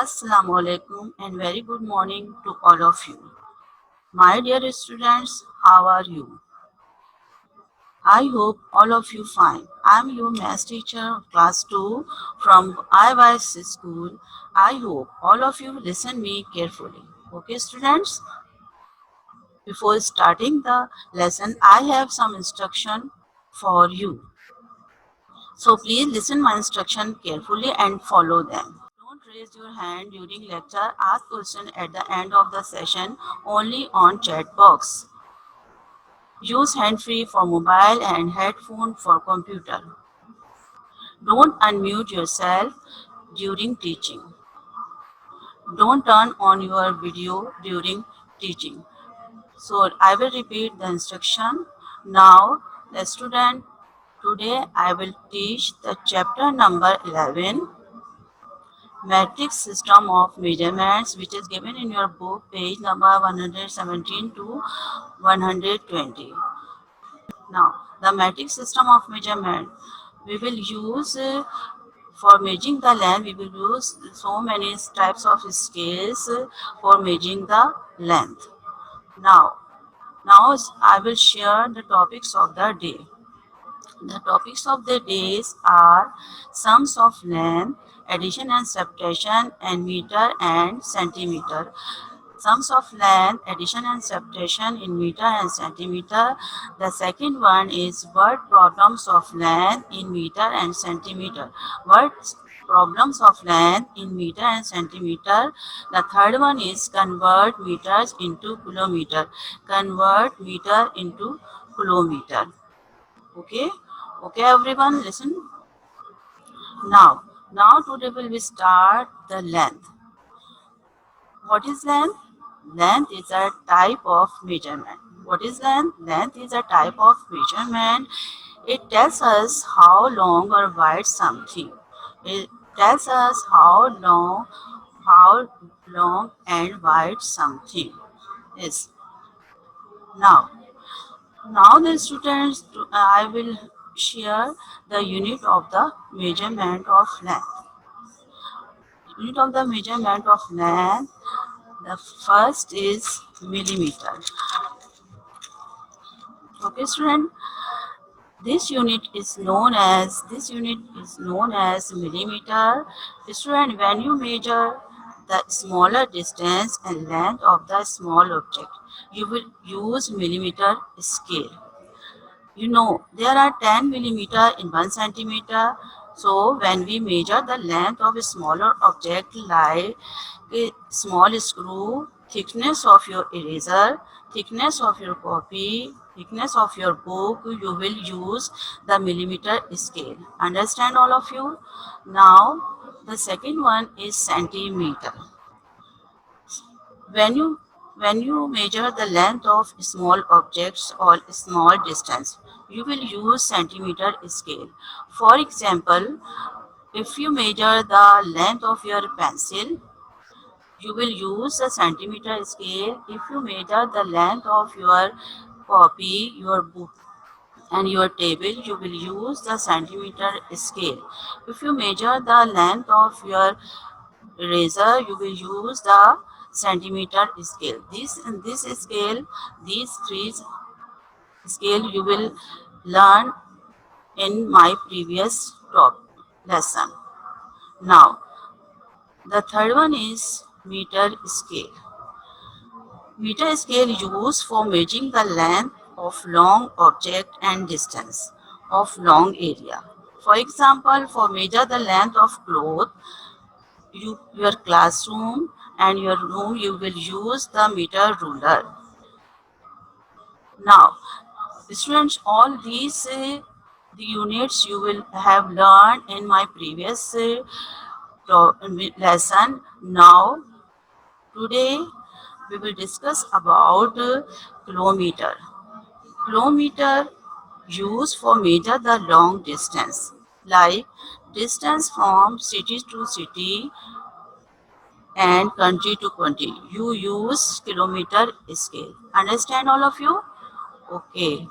Assalamu alaikum and very good morning to all of you. My dear students, how are you? I hope all of you fine. I'm your math teacher of class 2 from IYS school. I hope all of you listen me carefully. Okay students, before starting the lesson, I have some instruction for you. So please listen my instruction carefully and follow them. Don't raise your hand during lecture. Ask question at the end of the session only on chat box. Use hand-free for mobile and headphone for computer. Don't unmute yourself during teaching. Don't turn on your video during teaching. So I will repeat the instruction. Now the student, today I will teach the chapter number 11, matrix system of measurements, which is given in your book page number 117 to 120. Now the matrix system of measurement we will use for measuring the length. We will use so many types of scales for measuring the length. Now I will share the topics of the day. The topics of the days are sums of length, addition and subtraction, and meter and centimeter. Sums of length, addition and subtraction in meter and centimeter. The second one is word problems of length in meter and centimeter. Word problems of length in meter and centimeter. The third one is convert meters into kilometer. Convert meter into kilometer. Okay, okay everyone, listen. Now today we will start the length. What is length? Length is a type of measurement. What is length? Length is a type of measurement. It tells us how long or wide something. It tells us how long and wide something is. Now, now the students, I will share the unit of the measurement of length. Unit of the measurement of length. The first is millimeter. Okay, student. This unit is known as millimeter. Student, when you measure the smaller distance and length of the small object, you will use millimeter scale. You know, there are 10 millimeter in 1 centimeter. So when we measure the length of a smaller object like a small screw, thickness of your eraser, thickness of your copy, thickness of your book, you will use the millimeter scale. Understand all of you? Now the second one is centimeter. When you when you measure the length of small objects or small distance, you will use centimeter scale. For example, if you measure the length of your pencil, you will use a centimeter scale. If you measure the length of your copy, your book and your table, you will use the centimeter scale. If you measure the length of your eraser, you will use the centimeter scale. This scale, these three scale you will learn in my previous lesson. Now the third one is meter scale. Meter scale used for measuring the length of long object and distance of long area. For example, for measure the length of cloth, your classroom and your room, you will use the meter ruler. Now students, all these the units you will have learned in my previous lesson. Now today we will discuss about kilometer. Kilometer used for measure the long distance, like distance from city to city and country to country. You use kilometer scale. Understand all of you? Okay.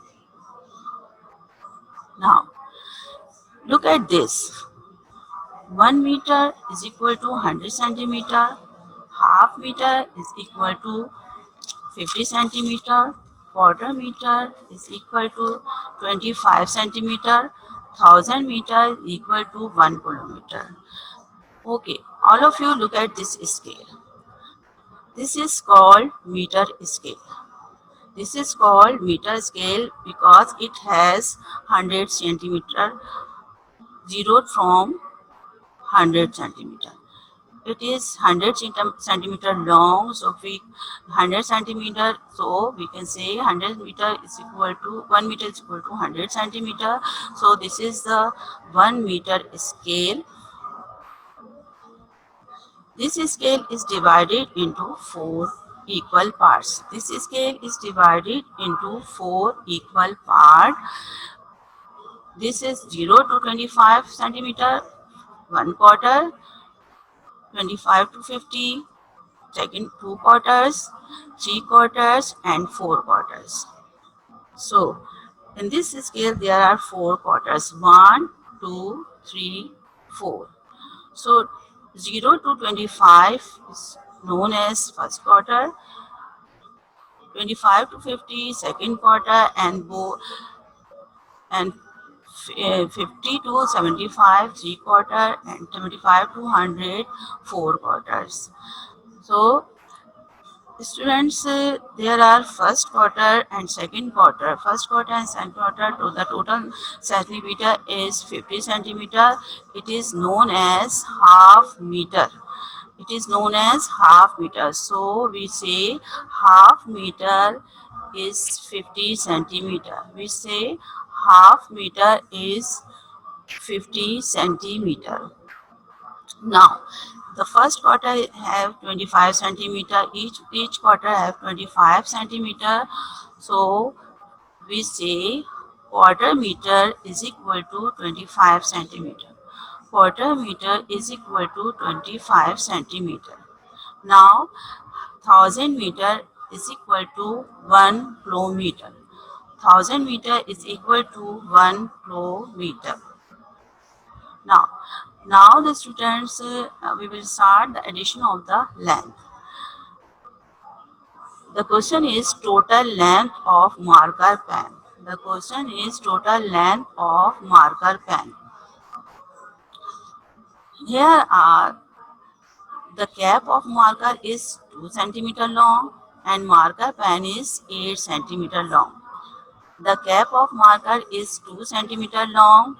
Now look at this. 1 meter is equal to 100 centimeter. Half meter is equal to 50 centimeter. Quarter meter is equal to 25 centimeter. 1000 meter is equal to 1 kilometer. Okay, all of you look at this scale. This is called meter scale. This is called meter scale because it has 100 centimeter zeroed from 100 centimeter. It is 100 centimeter long, so we 100 centimeter, so we can say 100 meter is equal to 1 meter is equal to 100 centimeter. So this is the 1 meter scale. This scale is divided into 4 equal parts. This scale is divided into 4 equal parts. This is 0 to 25 centimeter, 1 quarter, 25 to 50, second 2 quarters, 3 quarters and 4 quarters. So in this scale there are 4 quarters, 1, 2, 3, 4. So 0 to 25 is known as first quarter, 25 to 50 second quarter, and 50 to 75 3 quarter, and 75 to 100 4 quarters. So students, there are first quarter and second quarter. First quarter and second quarter, to the total centimeter is 50 centimeter. It is known as half meter. It is known as half meter. So we say half meter is 50 centimeter. We say half meter is 50 centimeter. Now, the first quarter have 25 centimeter. Each quarter have 25 centimeter. So we say quarter meter is equal to 25 centimeter. Quarter meter is equal to 25 centimeter. Now, 1000 meter is equal to 1 kilometer. 1000 meter is equal to 1 kilometer. Now the students, we will start the addition of the length. The question is total length of marker pen. The question is total length of marker pen. Here are the cap of marker is 2 centimeter long and marker pen is 8 centimeter long. The cap of marker is 2 centimeter long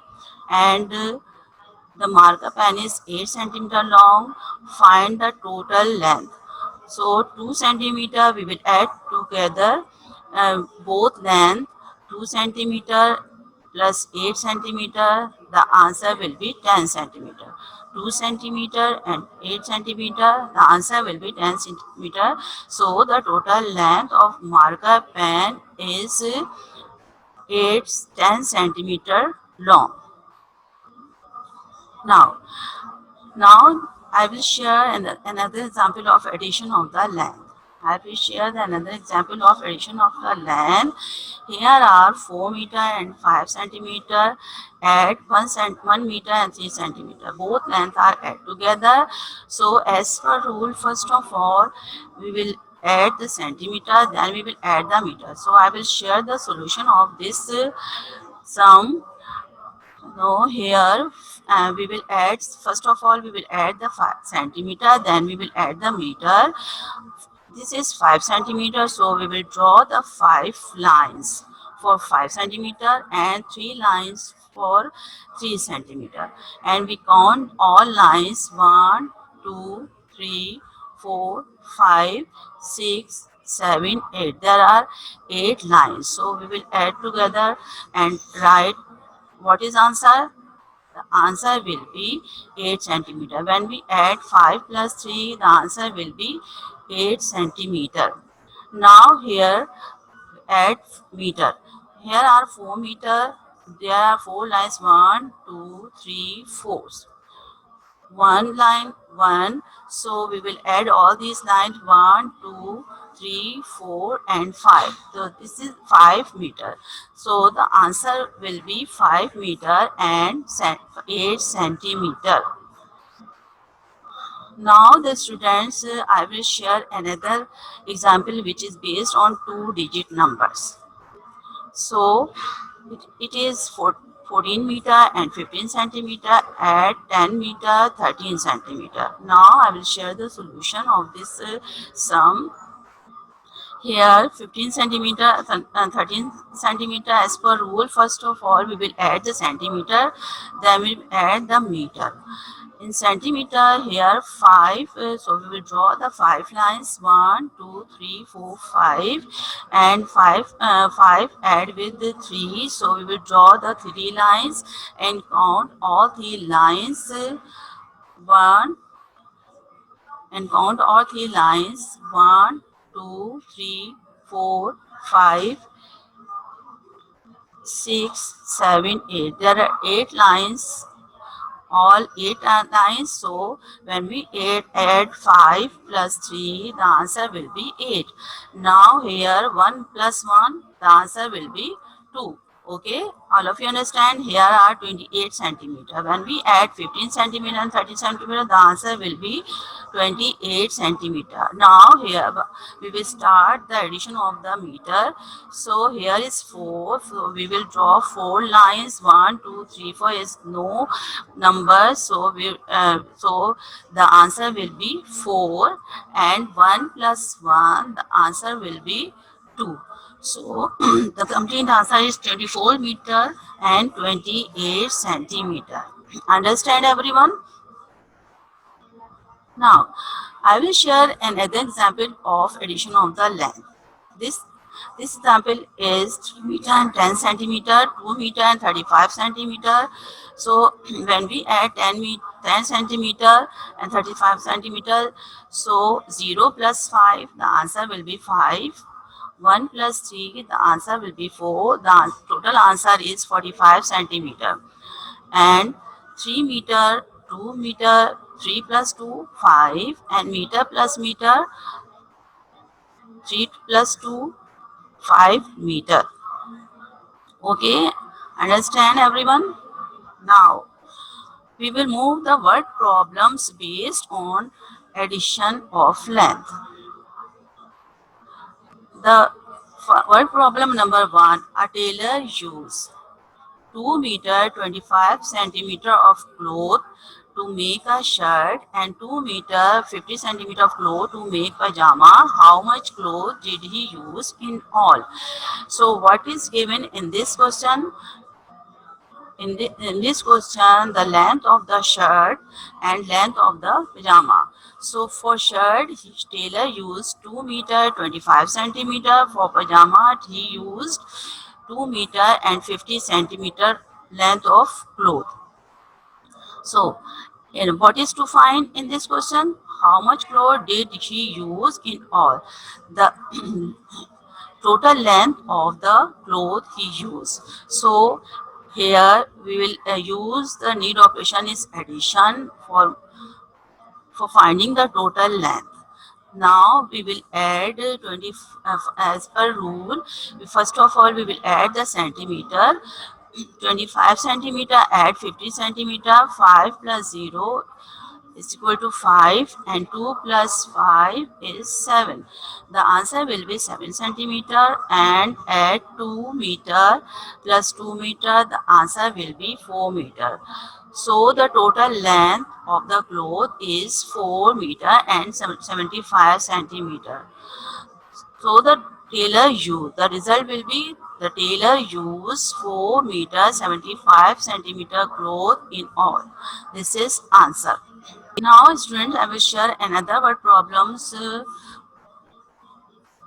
and the marker pen is 8 centimeter long. Find the total length. So 2 centimeter we will add together both length. 2 centimeter plus 8 centimeter, the answer will be 10 centimeter. 2 centimeter and 8 centimeter, the answer will be 10 centimeter. So the total length of marker pen is 10 centimeter long. Now I will share another example of addition of the length. I will share another example of addition of the length. Here are 4 meter and 5 centimeter at 1 meter and 3 centimeter. Both lengths are added together. So as per rule, first of all, we will add the centimeter, then we will add the meter. So I will share the solution of this sum. Now here we will add, first of all we will add the 5 centimeter, then we will add the meter. This is 5 centimeter, so we will draw the 5 lines for 5 centimeter and 3 lines for 3 centimeter, and we count all lines 1, 2, 3, 4, 5, 6, 7, 8. There are 8 lines, so we will add together and write what is answer. The answer will be 8 centimeter. When we add 5 plus 3, the answer will be 8 centimeter. Now here add meter. Here are 4 meter. There are 4 lines, 1, 2, 3, 4. One line, 1. So we will add all these lines, 1, 2, 3, 4 and 5. So this is 5 meter. So the answer will be 5 meter and 8 centimeter. Now the students, I will share another example which is based on two-digit numbers. So it is 14 meter and 15 centimeter at 10 meter 13 centimeter. Now I will share the solution of this sum. Here 15 centimeter and 13 centimeter as per rule. First of all we will add the centimeter, then we will add the meter. In centimeter here 5, so we will draw the 5 lines, 1 2 3 4 5, and 5 add with the 3, so we will draw the 3 lines and count all the lines, 1 and count all 3 lines, 1 2 3 4 5 6 7 8. There are 8 lines, all 8 are lines. So when we add 5 plus 3, the answer will be 8. Now here 1 plus 1, the answer will be 2. Okay, all of you understand. Here are 28 centimeter. When we add 15 centimeter and 30 centimeter, the answer will be 28 centimeter. Now here we will start the addition of the meter. So here is 4. So we will draw 4 lines. 1 2 3 4 is no number. So the answer will be 4, and 1 plus 1, the answer will be 2. So the complete answer is 24 meter and 28 centimeter. Understand everyone? Now, I will share another example of addition of the length. This this example is 3 meter and 10 centimeter, 2 meter and 35 centimeter. So when we add 10 centimeter and 35 centimeter, so 0 plus 5, the answer will be 5. 1 plus 3, the answer will be 4. The total answer is 45 centimeter. And 3 meter, 2 meter, 3 plus 2, 5, and meter plus meter, 3 plus 2, 5 meter. Okay, understand everyone? Now, we will move the word problems based on addition of length. The word problem number 1, a tailor used 2 meter 25 centimeter of cloth to make a shirt and 2 meter 50 centimeter of cloth to make pajama. How much cloth did he use in all? So what is given in this question? In this question, the length of the shirt and length of the pajama. So for shirt, tailor used 2 meter 25 centimeter. For pajama, he used 2 meter and 50 centimeter length of cloth. So, and what is to find in this question? How much cloth did he use in all? The total length of the cloth he used. So here we will use the need operation is addition for finding the total length. Now we will add 20 as per rule. First of all, we will add the centimeter. 25 centimeter add 50 centimeter. 5 plus 0 is equal to 5, and 2 plus 5 is 7. The answer will be 7 centimeter, and add 2 meter plus 2 meter, the answer will be 4 meter. So the total length of the cloth is 4 meter and 75 centimeter. So the result will be the tailor used 4 meter 75 centimeter cloth in all. This is answer. Now, students, I will share another word problems.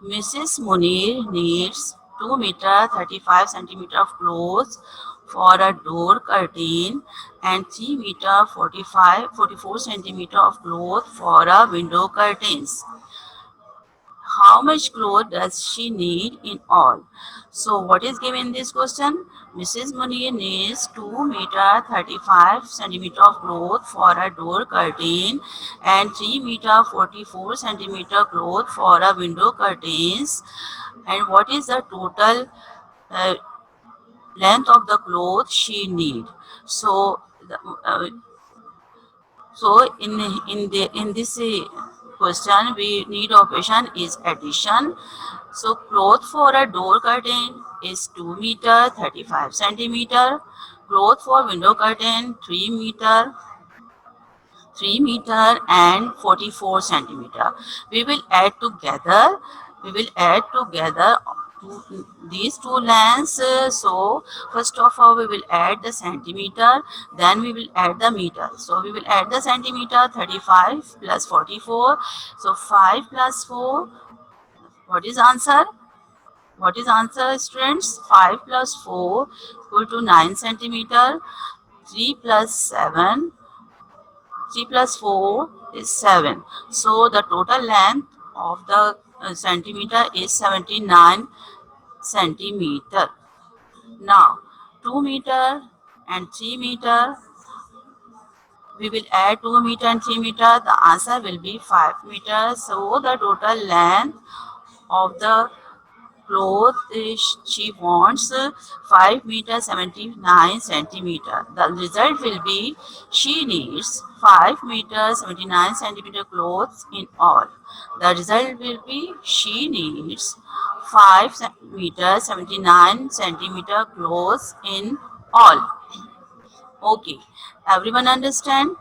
Mrs. Munir needs 2 meter 35 centimeter of clothes for a door curtain and 3 meter 44 centimeter of cloth for a window curtains. How much cloth does she need in all? So what is given in this question? Mrs. Munir needs 2 meter 35 centimeter of cloth for a door curtain and 3 meter 44 centimeter cloth for a window curtains. And what is the total uh, length of the cloth she need? So So in this question, we need operation is addition. So cloth for a door curtain is 2 meter 35 centimeter. Cloth for window curtain 3 meter and 44 centimeter. We will add together. We will add together these two lengths. So first of all, we will add the centimeter. Then we will add the meter. So we will add the centimeter 35 plus 44. So 5 plus 4. What is answer? What is answer, students? 5 plus 4 equal to 9 centimeter. 3 plus 7 3 plus 4 is 7. So the total length of the centimeter is 79 centimeter. Now 2 meter and 3 meter, we will add 2 meter and 3 meter. The answer will be 5 meters. So the total length of the cloth she wants 5 meter 79 centimeter. The result will be she needs 5 meter 79 centimeter clothes in all. The result will be she needs 5 meter 79 centimeter clothes in all. Okay, everyone understand?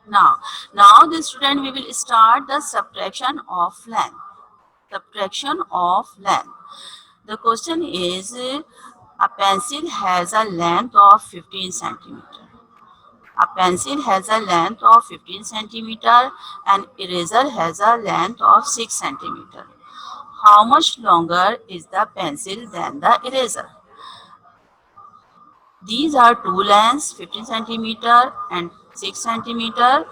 Now the student, we will start the subtraction of length. Subtraction of length. The question is a pencil has a length of 15 centimeter. A pencil has a length of 15 centimeter and eraser has a length of 6 centimeter. How much longer is the pencil than the eraser? These are two lengths, 15 centimeter and 6 centimeter.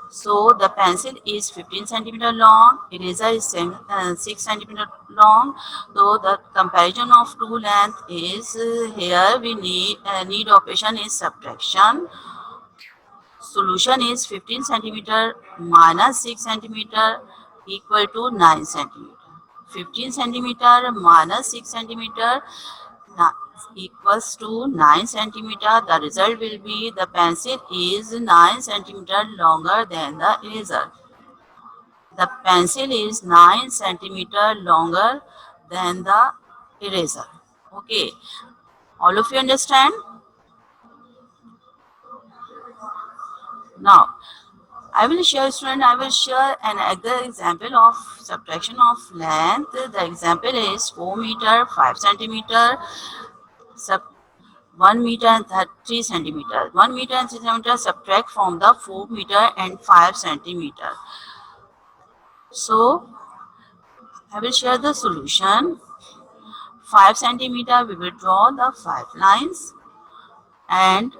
So the pencil is 15 centimeter long, eraser is 6 centimeter long. So the comparison of two length is here we need operation is subtraction. Solution is 15 centimeter minus 6 centimeter equal to 9 centimeter. 15 centimeter minus 6 centimeter equals to 9 centimeter. The result will be the pencil is 9 centimeter longer than the eraser. The pencil is 9 centimeter longer than the eraser. Okay, all of you understand? Now, I will share an other example of subtraction of length. The example is 4 meter 5 centimeter sub 1 meter and 3 centimeter. 1 meter and 3 centimeter subtract from the 4 meter and 5 centimeter. So I will share the solution. 5 centimeter, we will draw the 5 lines and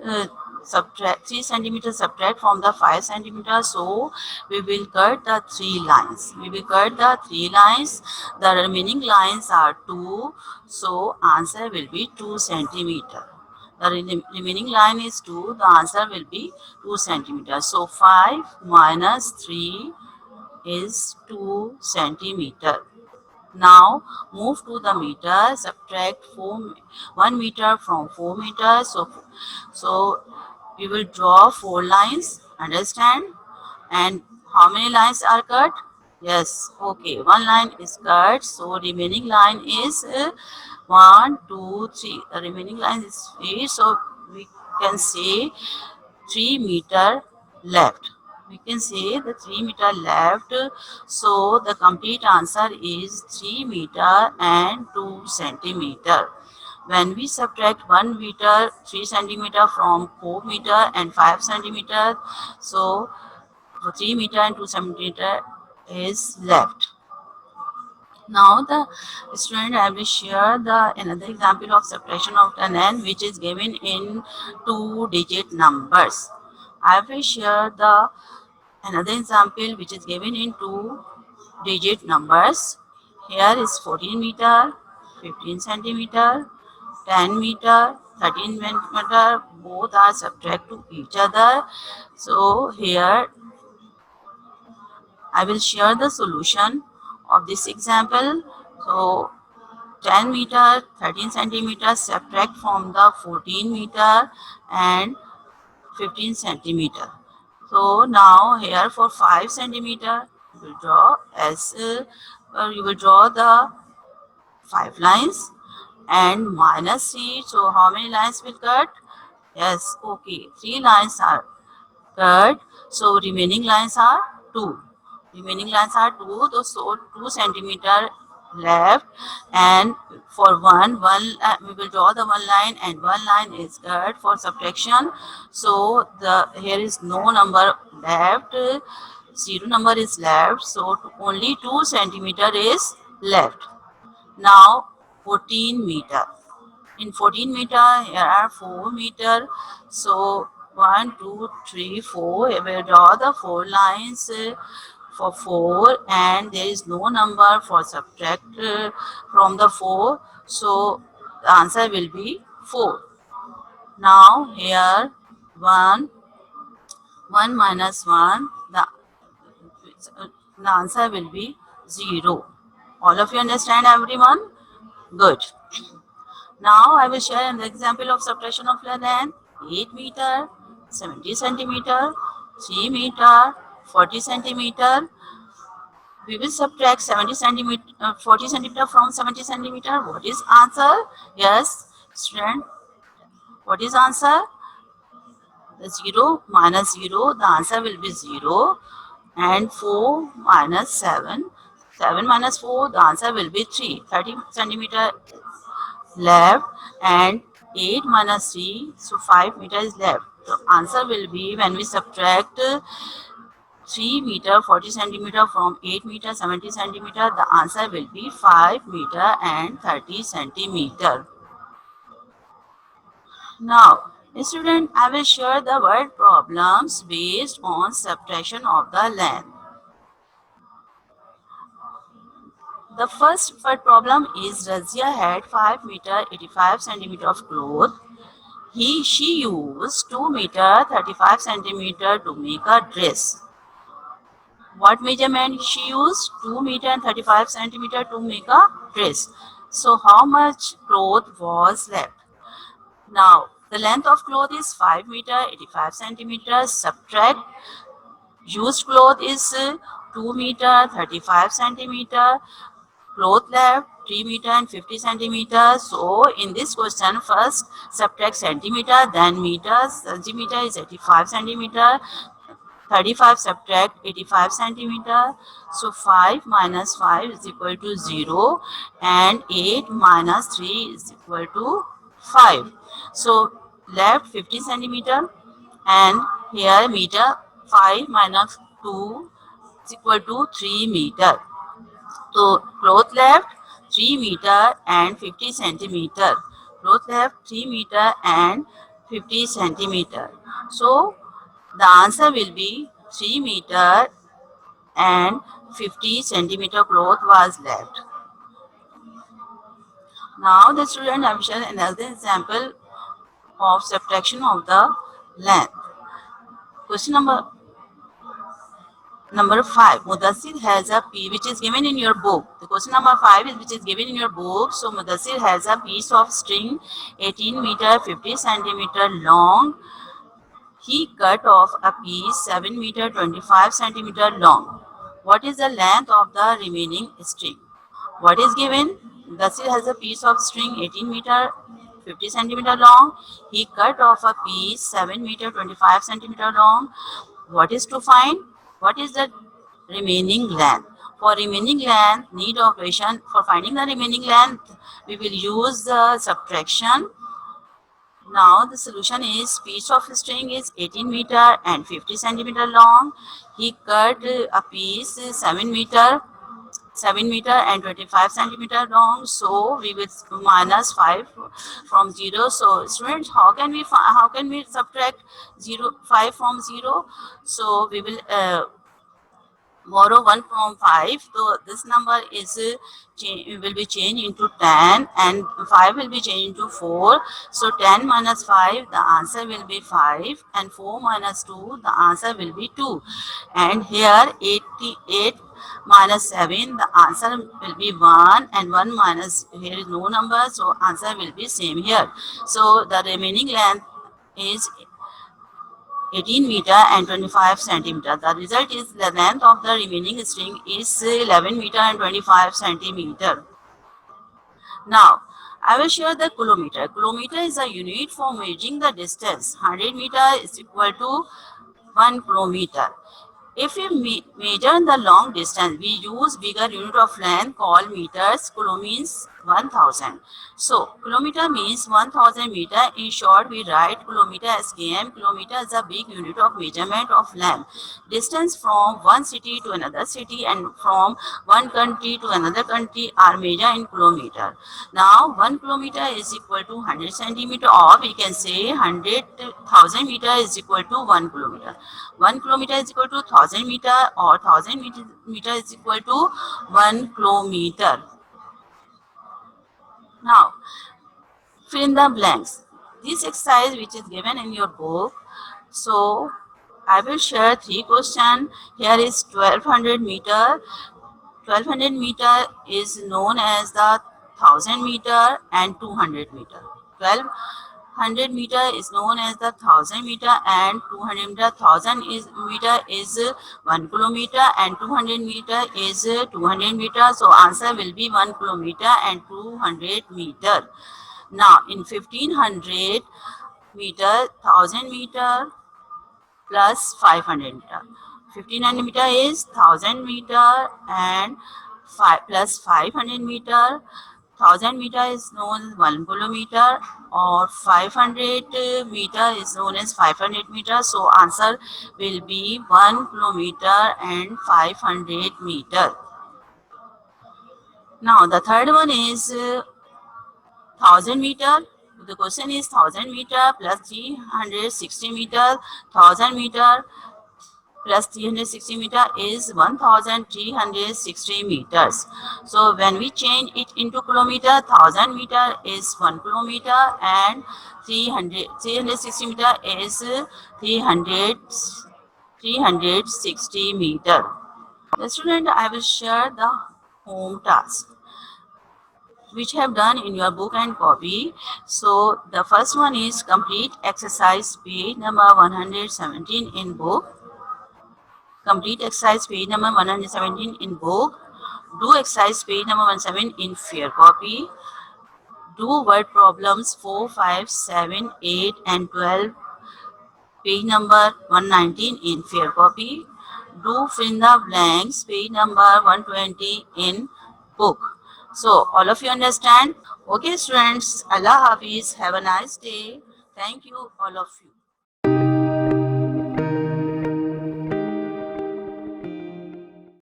subtract 3 centimeter subtract from the 5 centimeter. So we will cut the 3 lines. We will cut the 3 lines. The remaining lines are 2. So answer will be 2 centimeter. The remaining line is 2. The answer will be 2 centimeter. So 5 minus 3 is 2 centimeter. Now move to the meter, subtract 1 meter from 4 meters. So we will draw 4 lines, understand? And how many lines are cut? Yes, okay, 1 line is cut. So remaining line is 1, 2, 3. The remaining line is 3. So we can say 3 meter left. We can say the 3 meter left. So the complete answer is 3 meter and 2 centimeter. When we subtract 1 meter 3 centimeter from 4 meter and 5 centimeter, so 3 meter and 2 centimeter is left. Now the student, I will share the another example of subtraction of an n which is given in 2-digit numbers. I will share the another example which is given in 2-digit numbers. Here is 14 meter, 15 centimeter, 10 meter, 13 meter. Both are subtract to each other. So here I will share the solution of this example. So 10 meter, 13 centimeters subtract from the 14 meter and 15 centimeter. So now here for 5 centimeter, you will draw you will draw the 5 lines and minus 3. So how many lines will cut? Yes, okay. 3 lines are cut. So remaining lines are 2. Remaining lines are 2. So 2 centimeter left, and for we will draw the one line, and one line is cut for subtraction. So the here is no number left. Zero number is left. So only 2 centimeter is left. Now 14 meter. In 14 meter, here are 4 meter. So 1, 2, 3, 4. We will draw the 4 lines for 4, and there is no number for subtract from the 4. So the answer will be 4. Now here 1, 1 minus 1, the answer will be 0. All of you understand, everyone? Good. Now I will share an example of subtraction of length. 8 meter, 70 centimeter, 3 meter, 40 centimeter. We will subtract 70 centimeter, 40 centimeter from 70 centimeter. What is answer? Yes, student. What is answer? The 0 minus 0. The answer will be 0. And 4 minus 7. 7 minus 4. The answer will be 3. 30 centimeter left, and 8 minus 3, so 5 meter is left. The answer will be, when we subtract 3 meter 40 centimeter from 8 meter 70 centimeter, the answer will be 5 meter and 30 centimeter. Now, student, I will share the word problems based on subtraction of the length. The first word problem is Razia had 5 meter 85 centimeter of cloth. She used 2 meter 35 centimeter to make a dress. What measurement she used? 2 meter and 35 centimeter to make a dress. So how much cloth was left? Now the length of cloth is 5 meter 85 centimeters. Subtract used cloth is 2 meter 35 centimeter. Cloth left 3 meter and 50 centimeters. So in this question, first subtract centimeter, then meters. Centimeter is 85 centimeter. 35 subtract 85 centimeter. So 5 minus 5 is equal to 0, and 8 minus 3 is equal to 5. So left 50 centimeter, and here meter. 5 minus 2 is equal to 3 meter. So cloth left 3 meter and 50 centimeter. Cloth left 3 meter and 50 centimeter. So the answer will be 3 meter and 50 centimeter cloth was left. Now the student have shown another example of subtraction of the length. Question number 5. Mudassir has a piece which is given in your book. The question number 5 is which is given in your book. So Mudassir has a piece of string 18 meter 50 centimeter long. He cut off a piece 7 meter 25 centimeter long. What is the length of the remaining string? What is given? Mudassir has a piece of string 18 meter 50 centimeter long. He cut off a piece 7 meter 25 centimeter long. What is to find? What is the remaining length? For remaining length, need operation. For finding the remaining length, we will use the subtraction. Now the solution is piece of string is 18 meter and 50 centimeter long. He cut a piece 7 meter and 25 centimeter long. So we will minus 5 from 0. So students, how can we subtract 5 from 0? So we will borrow 1 from 5. So this number is will be changed into 10, and 5 will be changed into 4. So 10 minus 5, the answer will be 5, and 4 minus 2, the answer will be 2. And here 88 minus 7, the answer will be 1, and 1 minus, here is no number, so answer will be same here. So the remaining length is 18 meter and 25 centimeter. The result is the length of the remaining string is 11 meter and 25 centimeter. Now, I will share the kilometer. Kilometer is a unit for measuring the distance. 100 meter is equal to 1 kilometer. If we measure the long distance, we use bigger unit of length called meters. Kilo means 1000. So, kilometer means 1000 meter. In short, we write kilometer as km. Kilometer is a big unit of measurement of length. Distance from one city to another city and from one country to another country are measured in kilometer. Now, 1 kilometer is equal to 100 centimeter, or we can say 100,000 meter is equal to 1 kilometer. 1 kilometer is equal to 1000 meter, or 1000 meter is equal to 1 kilometer. Now, fill in the blanks. This exercise which is given in your book. So, I will share 3 questions. Here is 1200 meter. 1200 meter is known as the 1000 meter and 200 meter. 1200 meter is known as the 1000 meter and 200 meter. 1000 meter is 1 kilometer and 200 meter is 200 meter. So answer will be 1 kilometer and 200 meter. Now in 1500 meter, 1000 meter plus 500 meter. 1500 meter is 1000 meter and 5 plus 500 meter. 1000 meter is known as 1 kilometer, or 500 meter is known as 500 meter. So answer will be 1 kilometer and 500 meter. Now the third one is 1000 meter. The question is 1000 meter plus 360 meter. 1000 meter plus 360 meter is 1360 meters. So when we change it into kilometer, 1000 meter is 1 kilometer and 360 meter is 360 meter. The student, I will share the home task which have done in your book and copy. So the first one is complete exercise page number 117 in book. Complete exercise page number 117 in book. Do exercise page number 17 in fair copy. Do word problems 4, 5, 7, 8 and 12. Page number 119 in fair copy. Do fill in the blanks. Page number 120 in book. So all of you understand? Okay students, Allah Hafiz. Have a nice day. Thank you all of you.